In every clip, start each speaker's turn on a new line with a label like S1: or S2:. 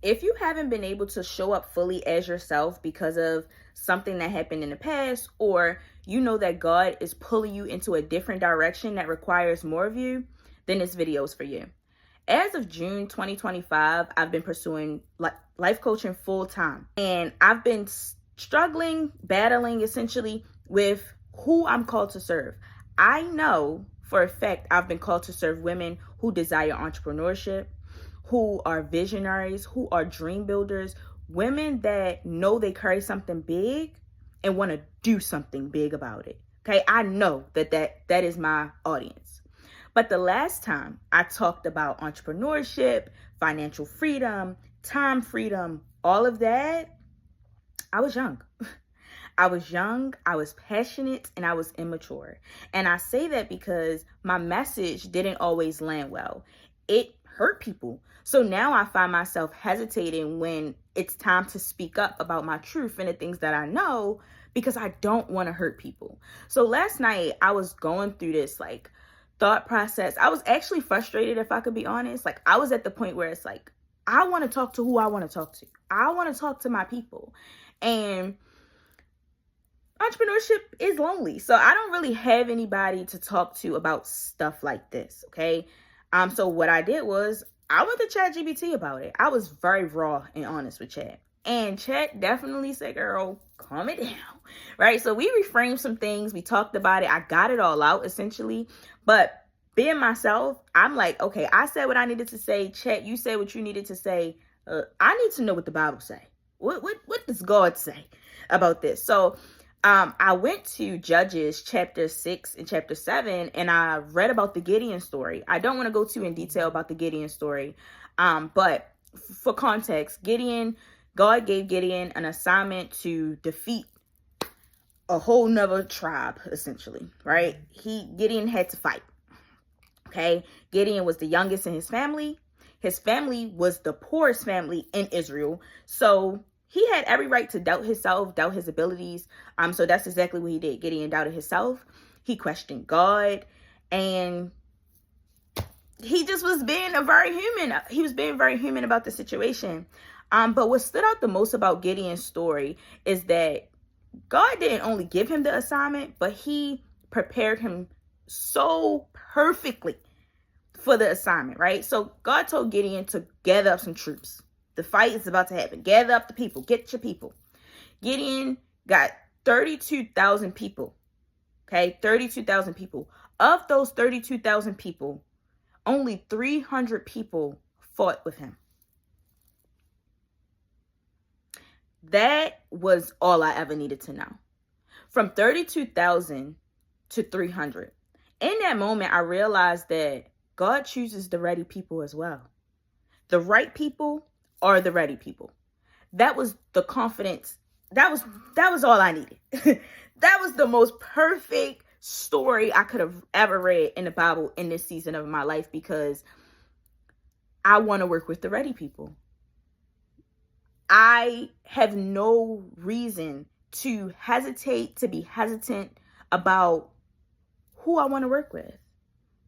S1: If you haven't been able to show up fully as yourself because of something that happened in the past, or you know that God is pulling you into a different direction that requires more of you, then this video is for you. As of June 2025, I've been pursuing life coaching full time, and I've been struggling, battling essentially with who I'm called to serve. I know for a fact I've been called to serve women who desire entrepreneurship, who are visionaries, who are dream builders, women that know they carry something big and want to do something big about it. Okay, I know that is my audience. But the last time I talked about entrepreneurship, financial freedom, time freedom, all of that, I was young. I was young, I was passionate, and I was immature. And I say that because my message didn't always land well. It hurt people. So now I find myself hesitating when it's time to speak up about my truth and the things that I know, because I don't want to hurt people. So last night I was going through this thought process. I was actually frustrated, if I could be honest. I was at the point where it's I want to talk to who I want to talk to. I want to talk to my people. And entrepreneurship is lonely. So I don't really have anybody to talk to about stuff like this. Okay. So what I did was I went to ChatGPT about it. I was very raw and honest with Chat. And Chat definitely said, girl, calm it down. Right. So we reframed some things. We talked about it. I got it all out essentially. But being myself, I'm like, okay, I said what I needed to say. Chat, you said what you needed to say. I need to know what the Bible say. What does God say about this? So I went to Judges chapter 6 and chapter 7, and I read about the Gideon story. I don't want to go too in detail about the Gideon story, but for context, God gave Gideon an assignment to defeat a whole nother tribe, essentially, right? Gideon had to fight. Okay, Gideon was the youngest in his family. His family was the poorest family in Israel, so he had every right to doubt himself, doubt his abilities. So that's exactly what he did. Gideon doubted himself. He questioned God, and he just was being very human. He was being very human about the situation. But what stood out the most about Gideon's story is that God didn't only give him the assignment, but he prepared him so perfectly for the assignment, right? So God told Gideon to gather up some troops. The fight is about to happen. Gather up the people. Get your people. Gideon got 32,000 people. Okay, 32,000 people. Of those 32,000 people, only 300 people fought with him. That was all I ever needed to know. From 32,000 to 300. In that moment, I realized that God chooses the ready people as well. The right people are the ready people. That was the confidence. That was all I needed. That was the most perfect story I could have ever read in the Bible in this season of my life, because I want to work with the ready people. I have no reason to be hesitant about who I want to work with,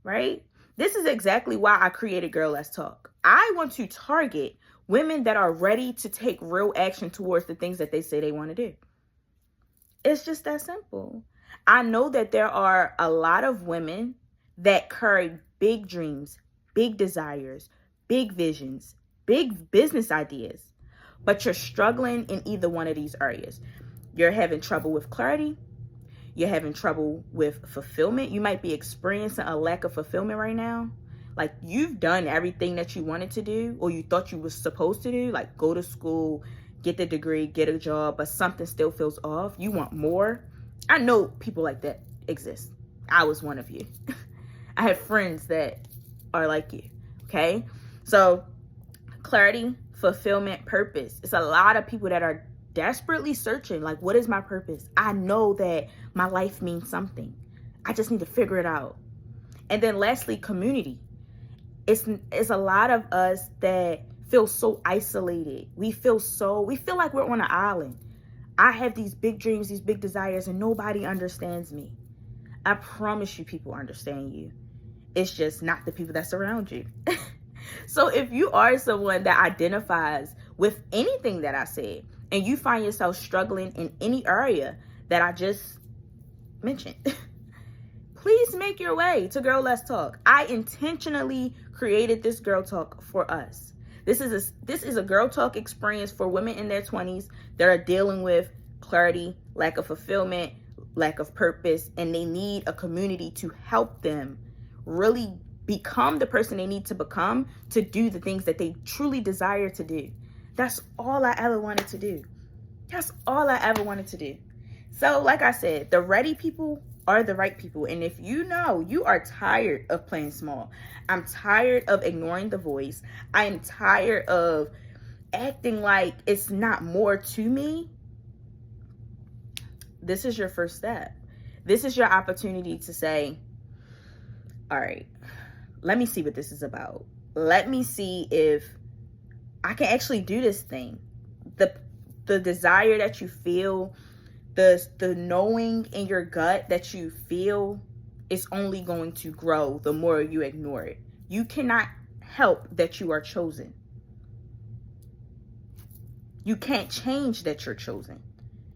S1: right? This is exactly why I created Girl Let's Talk. I want to target women that are ready to take real action towards the things that they say they want to do. It's just that simple. I know that there are a lot of women that carry big dreams, big desires, big visions, big business ideas, but you're struggling in either one of these areas. You're having trouble with clarity. You're having trouble with fulfillment. You might be experiencing a lack of fulfillment right now. Like, you've done everything that you wanted to do, or you thought you were supposed to do, like go to school, get the degree, get a job, but something still feels off. You want more. I know people like that exist. I was one of you. I have friends that are like you. Okay. So clarity, fulfillment, purpose. It's a lot of people that are desperately searching, like, what is my purpose? I know that my life means something. I just need to figure it out. And then lastly, community. It's a lot of us that feel so isolated. We feel like we're on an island. I have these big dreams, these big desires, and nobody understands me. I promise you, people understand you. It's just not the people that surround you. So if you are someone that identifies with anything that I said, and you find yourself struggling in any area that I just mentioned, please make your way to Girl Let's Talk. I intentionally created this Girl Talk for us. This is a Girl Talk experience for women in their 20s that are dealing with clarity, lack of fulfillment, lack of purpose, and they need a community to help them really become the person they need to become to do the things that they truly desire to do. That's all I ever wanted to do. That's all I ever wanted to do. So like I said, the ready people are the right people. And if you know you are tired of playing small, I'm tired of ignoring the voice, I am tired of acting like it's not more to me, this is your first step. This is your opportunity to say, all right, let me see what this is about. Let me see if I can actually do this thing. The desire that you feel, the knowing in your gut that you feel is only going to grow the more you ignore it. You cannot help that you are chosen. You can't change that you're chosen.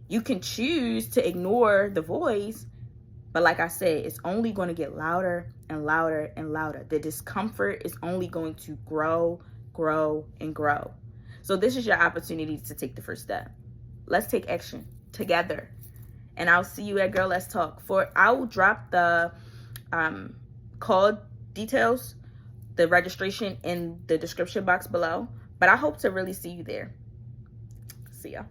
S1: You can choose to ignore the voice, but like I said, it's only going to get louder and louder and louder. The discomfort is only going to grow, grow, and grow. So this is your opportunity to take the first step. Let's take action together. And I'll see you at Girl Let's Talk. I will drop the call details, the registration in the description box below. But I hope to really see you there. See ya.